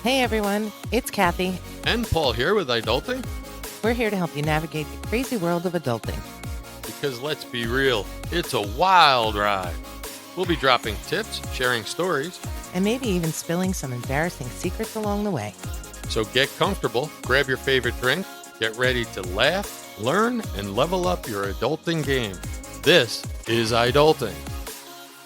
Hey everyone, it's Kathy. And Paul here with iDulting. We're here to help you navigate the crazy world of adulting. Because let's be real, it's a wild ride. We'll be dropping tips, sharing stories, And maybe even spilling some embarrassing secrets along the way. so get comfortable, grab your favorite drink, get ready to laugh, learn, and level up your adulting game. This is iDulting.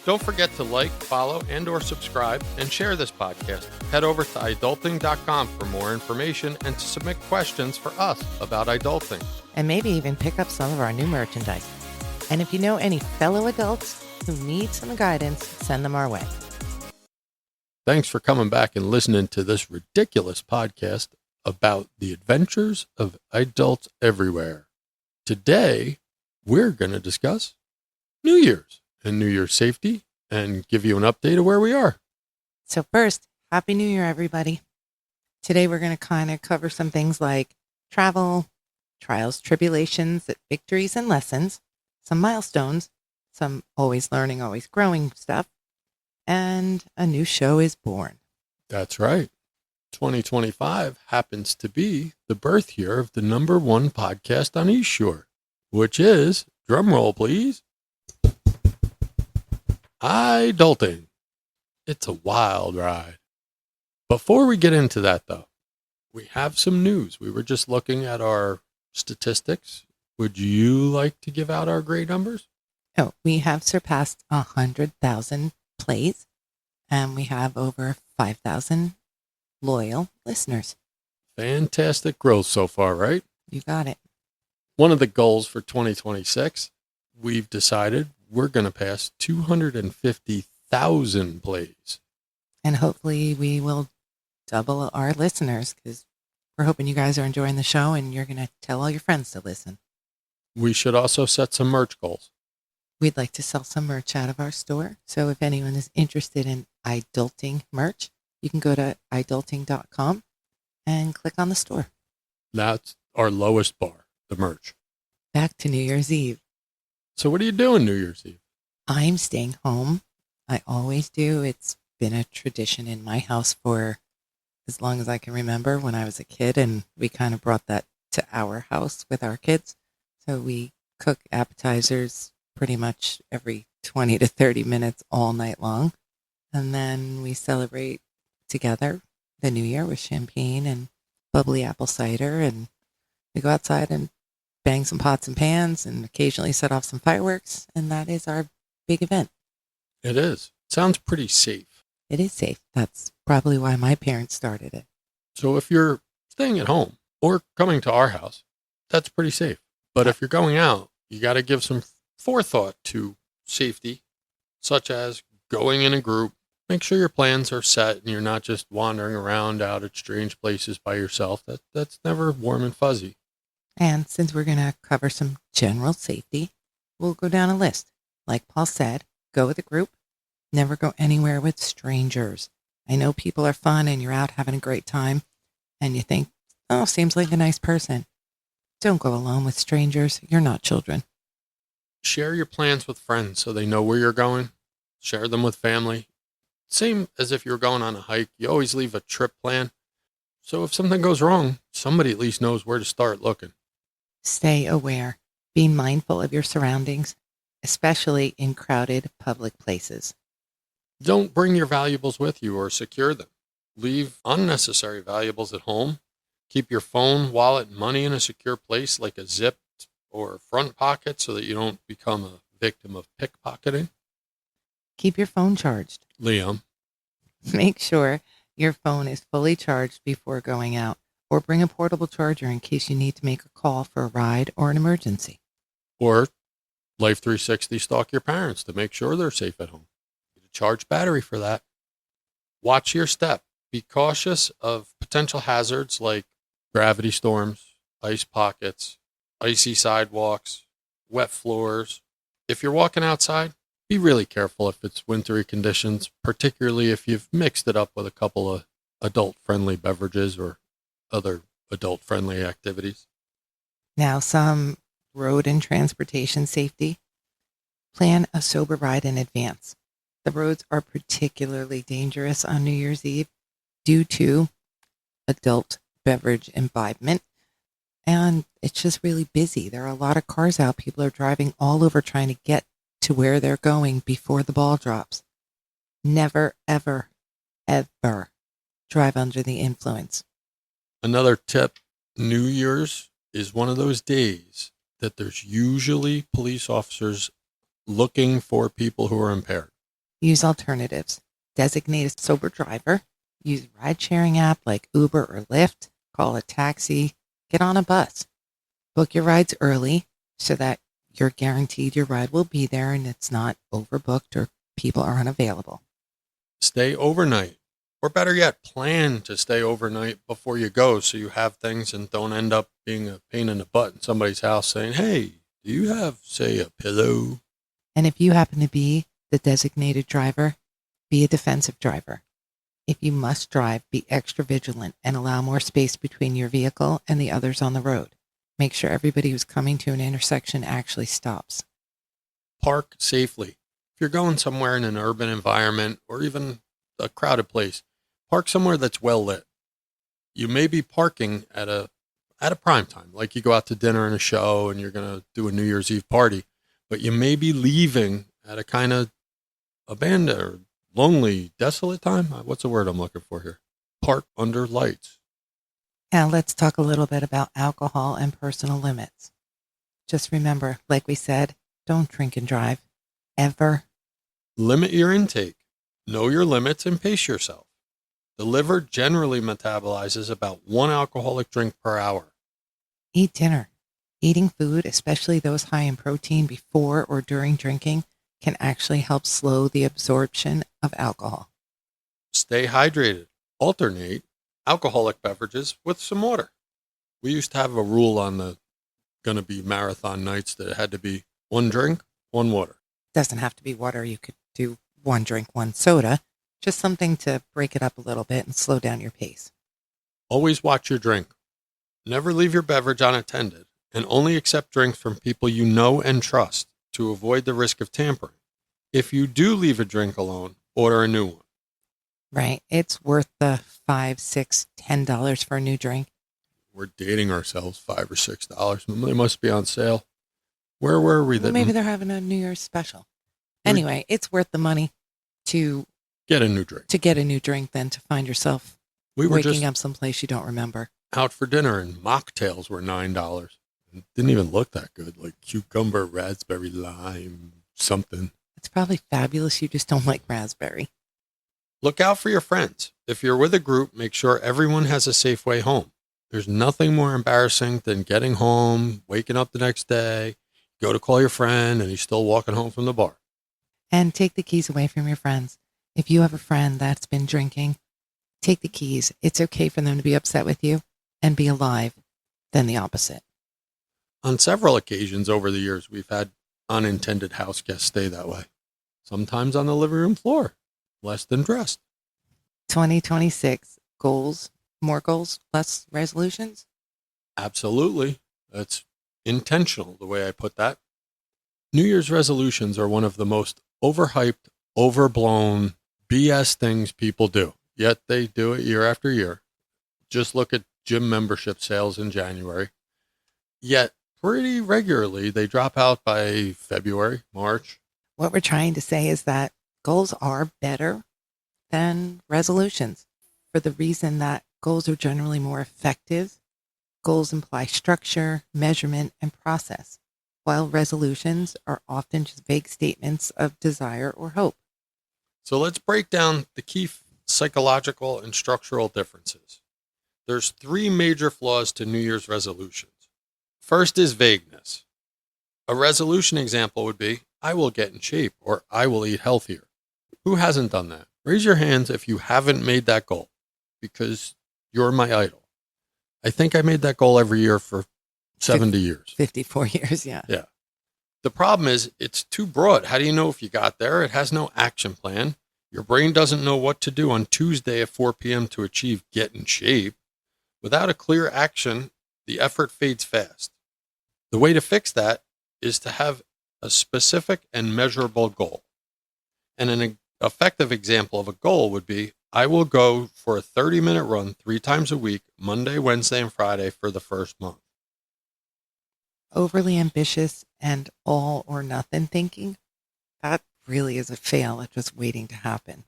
Don't forget to like, follow, and or subscribe, and share this podcast. Head over to iDulting.com for more information and to submit questions for us about iDulting. And maybe even pick up some of our new merchandise. And if you know any fellow adults who need some guidance, send them our way. Thanks for coming back and listening to this ridiculous podcast about the adventures of adults everywhere. Today, we're going to discuss New Year's and New Year's safety and give you an update of where we are. So first, Happy New Year, everybody. Today we're going to kind of cover some things like travel, trials, tribulations, victories, and lessons, some milestones, some always learning, always growing stuff, and a new show is born. That's right. 2025 happens to be the birth year of the number one podcast on East Shore, which is, drum roll please, iDulting. It's a wild ride. Before we get into that, though, we have some news. We were just looking at our statistics. Would you like to give out our grade numbers? Oh, we have surpassed 100,000 plays, and we have over 5,000 loyal listeners. Fantastic growth so far, right? You got it. One of the goals for 2026, we've decided we're going to pass 250,000 plays. And hopefully we will double our listeners because we're hoping you guys are enjoying the show and you're going to tell all your friends to listen. We should also set some merch goals. We'd like to sell some merch out of our store. So if anyone is interested in iDulting merch, you can go to iDulting.com and click on the store. That's our lowest bar, the merch. Back to New Year's Eve. So what are you doing New Year's Eve? I'm staying home. I always do. It's been a tradition in my house for as long as I can remember when I was a kid, and we kind of brought that to our house with our kids. So we cook appetizers pretty much every 20 to 30 minutes all night long. And then we celebrate together the new year with champagne and bubbly apple cider. And we go outside and bang some pots and pans and occasionally set off some fireworks. And that is our big event. It is. Sounds pretty safe. It is safe. That's probably why my parents started it. So if you're staying at home or coming to our house, that's pretty safe. But if you're going out, you got to give some forethought to safety, such as going in a group. Make sure your plans are set and you're not just wandering around out at strange places by yourself. That's never warm and fuzzy. And since we're going to cover some general safety, we'll go down a list. Like Paul said, go with a group. Never go anywhere with strangers. I know people are fun and you're out having a great time and you think, oh, seems like a nice person. Don't go alone with strangers. You're not children. Share your plans with friends so they know where you're going. Share them with family. Same as if you're going on a hike. You always leave a trip plan. So if something goes wrong, somebody at least knows where to start looking. Stay aware. Be mindful of your surroundings, especially in crowded public places. Don't bring your valuables with you or secure them. Leave unnecessary valuables at home. Keep your phone, wallet, and money in a secure place like a zip or front pocket so that you don't become a victim of pickpocketing. Keep your phone charged. Liam. Make sure your phone is fully charged before going out, or bring a portable charger in case you need to make a call for a ride or an emergency. Or Life 360 stalk your parents to make sure they're safe at home. Get a charged battery for that. Watch your step. Be cautious of potential hazards like gravity storms, ice pockets, icy sidewalks, wet floors. If you're walking outside, be really careful if it's wintry conditions, particularly if you've mixed it up with a couple of adult-friendly beverages or other adult-friendly activities. Now, some road and transportation safety. Plan a sober ride in advance. The roads are particularly dangerous on New Year's Eve due to adult beverage imbibement. And it's just really busy. There are a lot of cars out. People are driving all over trying to get to where they're going before the ball drops. Never, ever, ever drive under the influence. Another tip, New Year's is one of those days that there's usually police officers looking for people who are impaired. Use alternatives. Designate a sober driver. Use a ride-sharing app like Uber or Lyft. Call a taxi. Get on a bus. Book your rides early so that you're guaranteed your ride will be there and it's not overbooked or people are unavailable. Stay overnight, or better yet, plan to stay overnight before you go so you have things and don't end up being a pain in the butt in somebody's house saying, hey, do you have, say, a pillow? And if you happen to be the designated driver, be a defensive driver. If you must drive, be extra vigilant and allow more space between your vehicle and the others on the road. Make sure everybody who's coming to an intersection actually stops. Park safely. If you're going somewhere in an urban environment or even a crowded place, park somewhere that's well lit. You may be parking at a prime time, like you go out to dinner and a show and you're going to do a New Year's Eve party, but you may be leaving at a kind of abandoned or lonely, desolate time. What's the word I'm looking for here? Park under lights. Now let's talk a little bit about alcohol and personal limits. Just remember, like we said, don't drink and drive. Ever. Limit your intake. Know your limits and pace yourself. The liver generally metabolizes about 1 alcoholic drink per hour. Eat dinner. Eating food, especially those high in protein before or during drinking, can actually help slow the absorption of alcohol. Stay hydrated. Alternate alcoholic beverages with some water. We used to have a rule on the going to be marathon nights that it had to be 1 drink, 1 water. Doesn't have to be water. You could do 1 drink, 1 soda. Just something to break it up a little bit and slow down your pace. Always watch your drink. Never leave your beverage unattended and only accept drinks from people you know and trust to avoid the risk of tampering. If you do leave a drink alone, order a new one. Right. It's worth the $5, $6, $10 for a new drink. We're dating ourselves, $5 or $6. They must be on sale. Where were we? Well, maybe they're having a New Year's special. Anyway, it's worth the money to get a new drink. To get a new drink than to find yourself waking up someplace you don't remember. Out for dinner and mocktails were $9. It didn't even look that good, like cucumber, raspberry, lime, something. It's probably fabulous. You just don't like raspberry. Look out for your friends. If you're with a group, make sure everyone has a safe way home. There's nothing more embarrassing than getting home, waking up the next day, go to call your friend, and he's still walking home from the bar. And take the keys away from your friends. If you have a friend that's been drinking, take the keys. It's okay for them to be upset with you and be alive than the opposite. On several occasions over the years, we've had unintended house guests stay that way. Sometimes on the living room floor, less than dressed. 2026 goals, more goals, less resolutions? Absolutely. That's intentional, the way I put that. New Year's resolutions are one of the most overhyped, overblown BS things people do. Yet they do it year after year. Just look at gym membership sales in January. Yet pretty regularly they drop out by February, March. What we're trying to say is that goals are better than resolutions for the reason that goals are generally more effective. Goals imply structure, measurement, and process, while resolutions are often just vague statements of desire or hope. So let's break down the key psychological and structural differences. There's 3 major flaws to New Year's resolutions. First is vagueness. A resolution example would be, I will get in shape, or I will eat healthier. Who hasn't done that? Raise your hands if you haven't made that goal, because you're my idol. I think I made that goal every year for 70 years. 54 years, yeah. Yeah. The problem is it's too broad. How do you know if you got there? It has no action plan. Your brain doesn't know what to do on Tuesday at 4 p.m. to achieve get in shape. Without a clear action, the effort fades fast. The way to fix that is to have a specific and measurable goal. And an effective example of a goal would be, I will go for a 30-minute run 3 times a week, Monday, Wednesday, and Friday for the first month. Overly ambitious and all or nothing thinking, that really is a fail at just waiting to happen.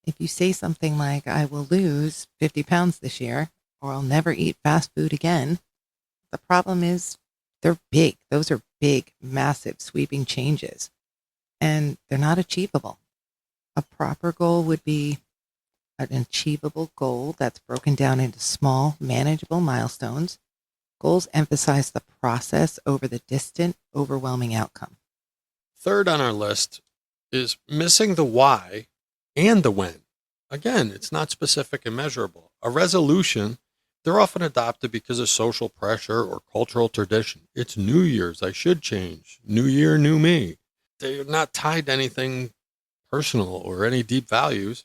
If you say something like, I will lose 50 pounds this year, or I'll never eat fast food again, the problem is they're big. Those are big, massive, sweeping changes, and they're not achievable. A proper goal would be an achievable goal that's broken down into small, manageable milestones. Goals emphasize the process over the distant, overwhelming outcome. Third on our list is missing the why and the when. Again, it's not specific and measurable. A resolution, they're often adopted because of social pressure or cultural tradition. It's New Year's, I should change. New year, new me. They're not tied to anything personal or any deep values.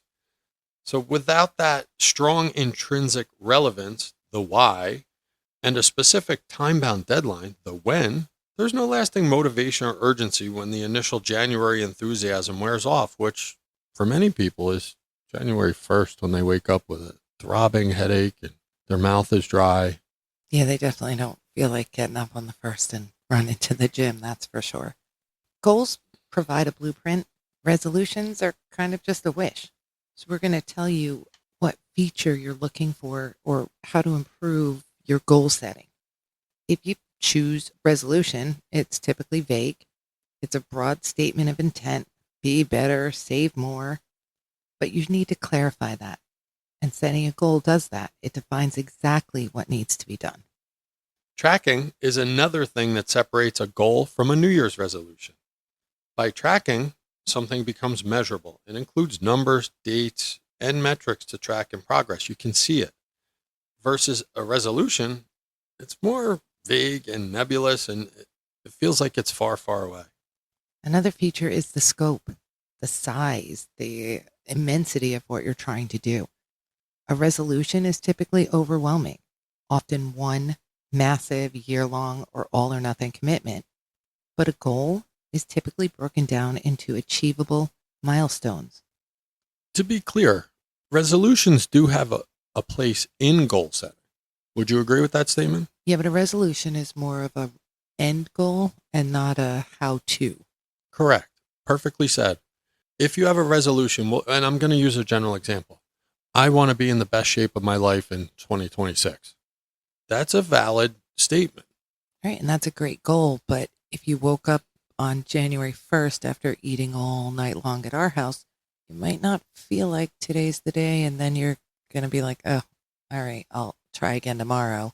So without that strong intrinsic relevance, the why, and a specific time-bound deadline, the when, there's no lasting motivation or urgency when the initial January enthusiasm wears off, which for many people is January 1st when they wake up with a throbbing headache and their mouth is dry. Yeah, they definitely don't feel like getting up on the first and run into the gym, that's for sure. Goals provide a blueprint. Resolutions are kind of just a wish. So we're going to tell you what feature you're looking for or how to improve your goal setting. If you choose resolution, it's typically vague. It's a broad statement of intent, be better, save more, but you need to clarify that. And setting a goal does that. It defines exactly what needs to be done. Tracking is another thing that separates a goal from a New Year's resolution. By tracking, something becomes measurable. It includes numbers, dates, and metrics to track in progress. You can see it. Versus a resolution, it's more vague and nebulous, and it feels like it's far, far away. Another feature is the scope, the size, the immensity of what you're trying to do. A resolution is typically overwhelming, often one massive year-long or all-or-nothing commitment, but a goal is typically broken down into achievable milestones. To be clear, resolutions do have a place in goal setting. Would you agree with that statement? Yeah, but a resolution is more of a end goal and not a how-to. Correct. Perfectly said. If you have a resolution, and I'm going to use a general example, I want to be in the best shape of my life in 2026. That's a valid statement. Right, and that's a great goal, but if you woke up on January 1st after eating all night long at our house, you might not feel like today's the day, and then you're going to be like, oh, all right, I'll try again tomorrow.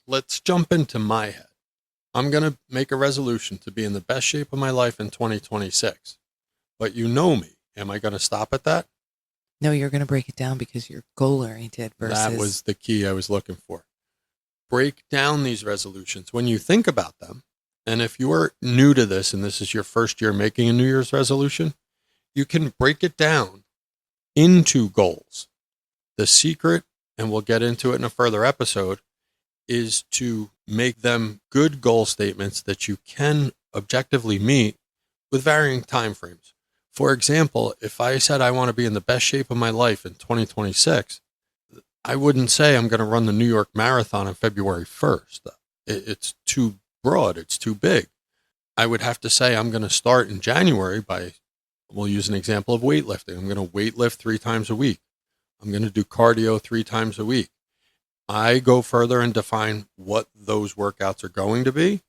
Let's jump into my head. I'm going to make a resolution to be in the best shape of my life in 2026. But you know me. Am I going to stop at that? No, you're going to break it down because you're goal-oriented versus... That was the key I was looking for. Break down these resolutions. When you think about them, and if you are new to this and this is your first year making a New Year's resolution, you can break it down into goals. The secret, and we'll get into it in a further episode, is to make them good goal statements that you can objectively meet with varying time frames. For example, if I said I want to be in the best shape of my life in 2026, I wouldn't say I'm going to run the New York Marathon on February 1st. It's too broad. It's too big. I would have to say I'm going to start in January by, we'll use an example of weightlifting. I'm going to weightlift 3 times a week. I'm going to do cardio 3 times a week. I go further and define what those workouts are going to be,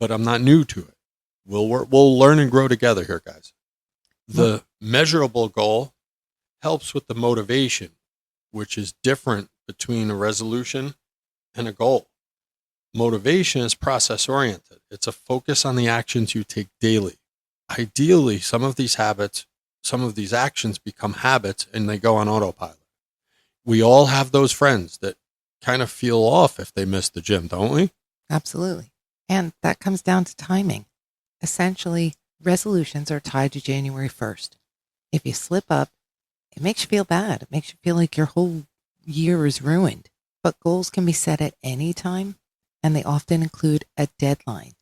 but I'm not new to it. We'll learn and grow together here, guys. The measurable goal helps with the motivation, which is different between a resolution and a goal. Motivation is process oriented. It's a focus on the actions you take daily. Ideally, some of these actions become habits and they go on autopilot. We all have those friends that kind of feel off if they miss the gym, don't we? Absolutely. And that comes down to timing. Essentially, resolutions are tied to January 1st. If you slip up, it makes you feel bad. It makes you feel like your whole year is ruined. But goals can be set at any time, and they often include a deadline.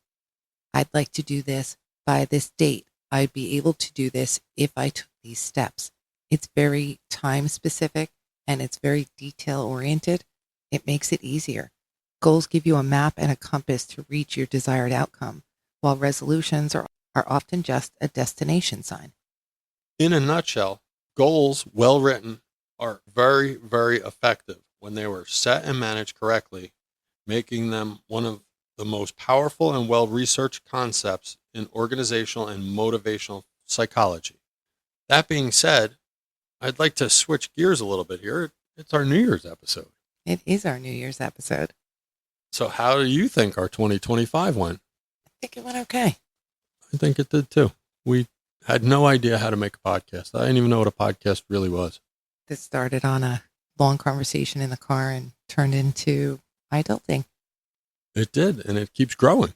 I'd like to do this by this date. I'd be able to do this if I took these steps. It's very time specific and it's very detail oriented. It makes it easier. Goals give you a map and a compass to reach your desired outcome, while resolutions are often just a destination sign. In a nutshell, goals, well written, are very, very effective when they were set and managed correctly, making them one of the most powerful and well researched concepts in organizational and motivational psychology. That being said, I'd like to switch gears a little bit here. It's our New Year's episode. It is our New Year's episode. So, how do you think our 2025 went? I think it went okay. I think it did too. We had no idea how to make a podcast. I didn't even know what a podcast really was. This started on a long conversation in the car and turned into iDulting. It did, and it keeps growing.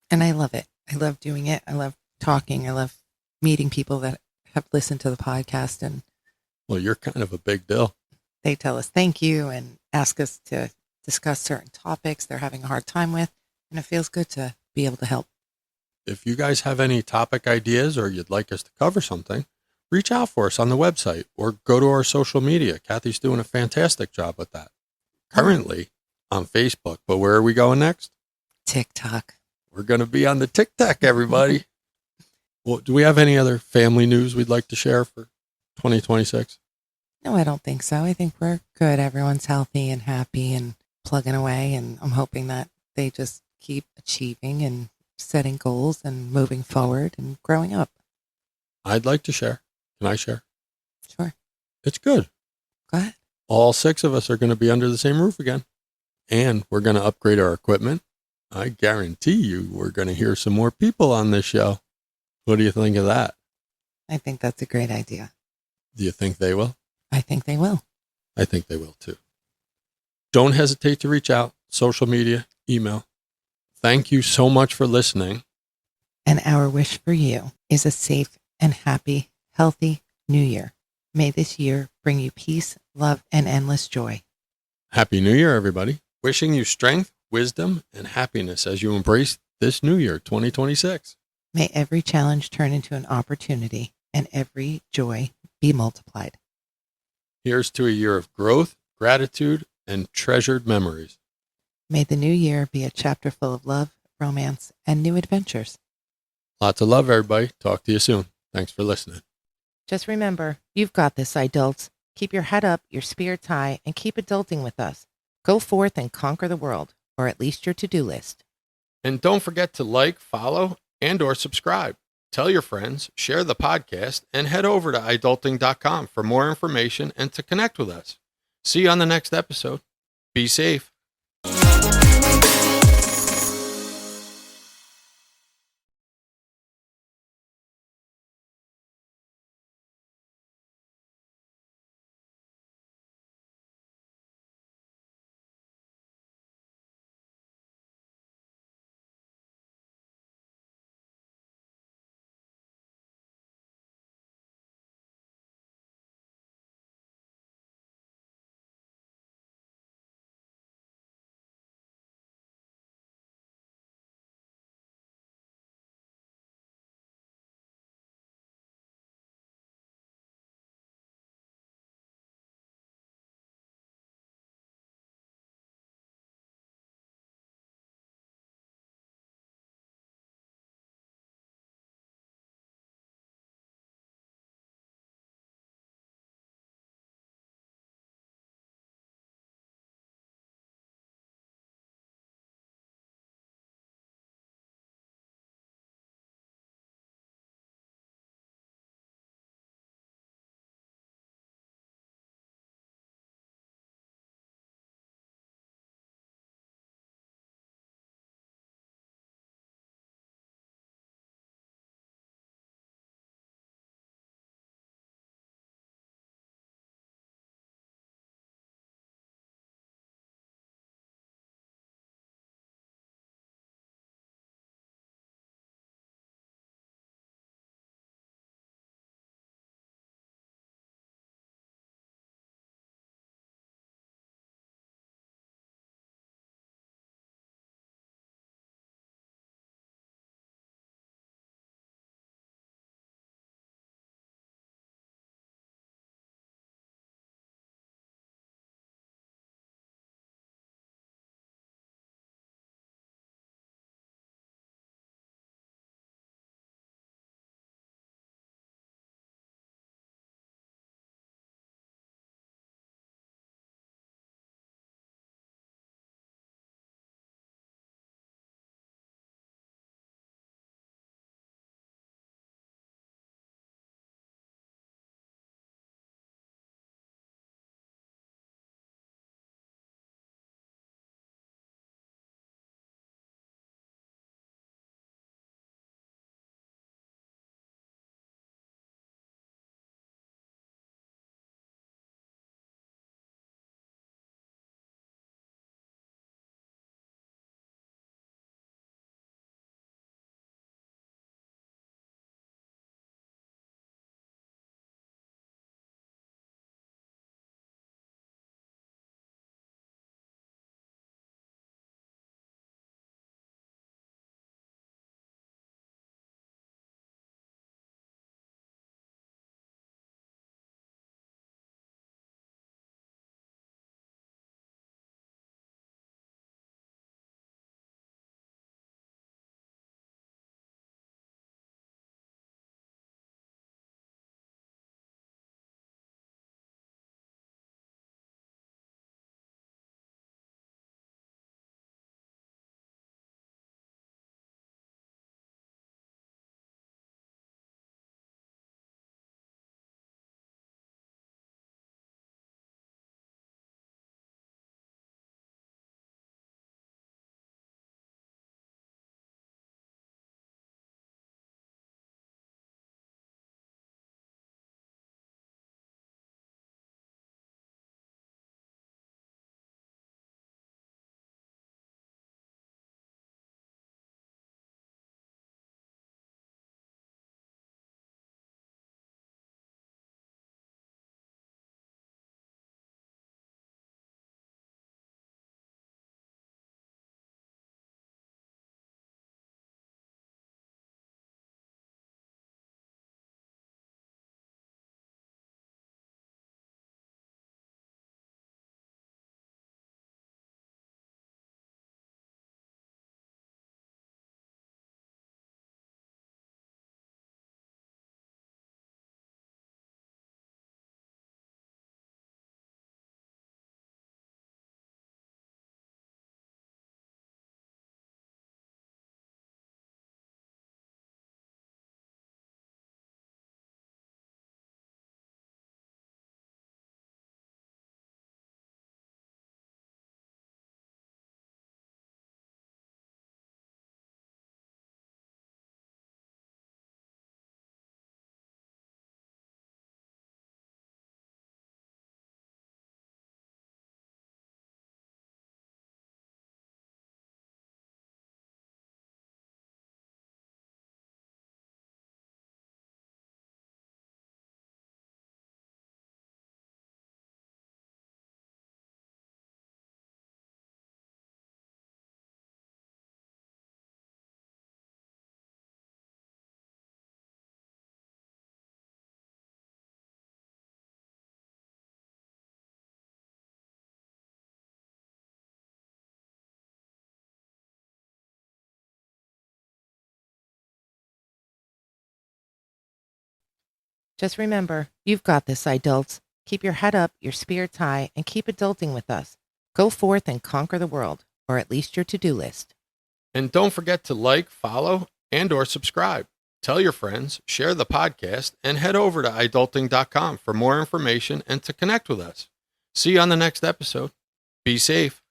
And I love it. I love doing it. I love talking. I love meeting people that have listened to the podcast, and Well, you're kind of a big deal. they tell us thank you and ask us to discuss certain topics they're having a hard time with. And it feels good to be able to help. If you guys have any topic ideas or you'd like us to cover something, reach out for us on the website or go to our social media. Kathy's doing a fantastic job with that. Currently on Facebook, but where are we going next? TikTok. We're going to be on the TikTok, everybody. Well, do we have any other family news we'd like to share for 2026? No, I don't think so. I think we're good. Everyone's healthy and happy and plugging away. And I'm hoping that they just keep achieving and setting goals and moving forward and growing up. I'd like to share. Can I share? Sure. It's good. Go ahead. All 6 of us are going to be under the same roof again. And we're going to upgrade our equipment. I guarantee you we're going to hear some more people on this show. What do you think of that? I think that's a great idea. Do you think they will? I think they will. I think they will too. Don't hesitate to reach out, social media, email. Thank you so much for listening. And our wish for you is a safe and happy, healthy new year. May this year bring you peace, love, and endless joy. Happy New Year, everybody. Wishing you strength, wisdom, and happiness as you embrace this new year, 2026. May every challenge turn into an opportunity and every joy be multiplied. Here's to a year of growth, gratitude, and treasured memories. May the new year be a chapter full of love, romance, and new adventures. Lots of love, everybody. Talk to you soon. Thanks for listening. Just remember, you've got this, adults. Keep your head up, your spirits high, and keep adulting with us. Go forth and conquer the world, or at least your to-do list. And don't forget to like, follow, and or subscribe. Tell your friends, share the podcast, and head over to iDulting.com for more information and to connect with us. See you on the next episode. Be safe. Just remember, you've got this, iDults. Keep your head up, your spirits high, and keep adulting with us. Go forth and conquer the world, or at least your to-do list. And don't forget to like, follow, and or subscribe. Tell your friends, share the podcast, and head over to iDulting.com for more information and to connect with us. See you on the next episode. Be safe.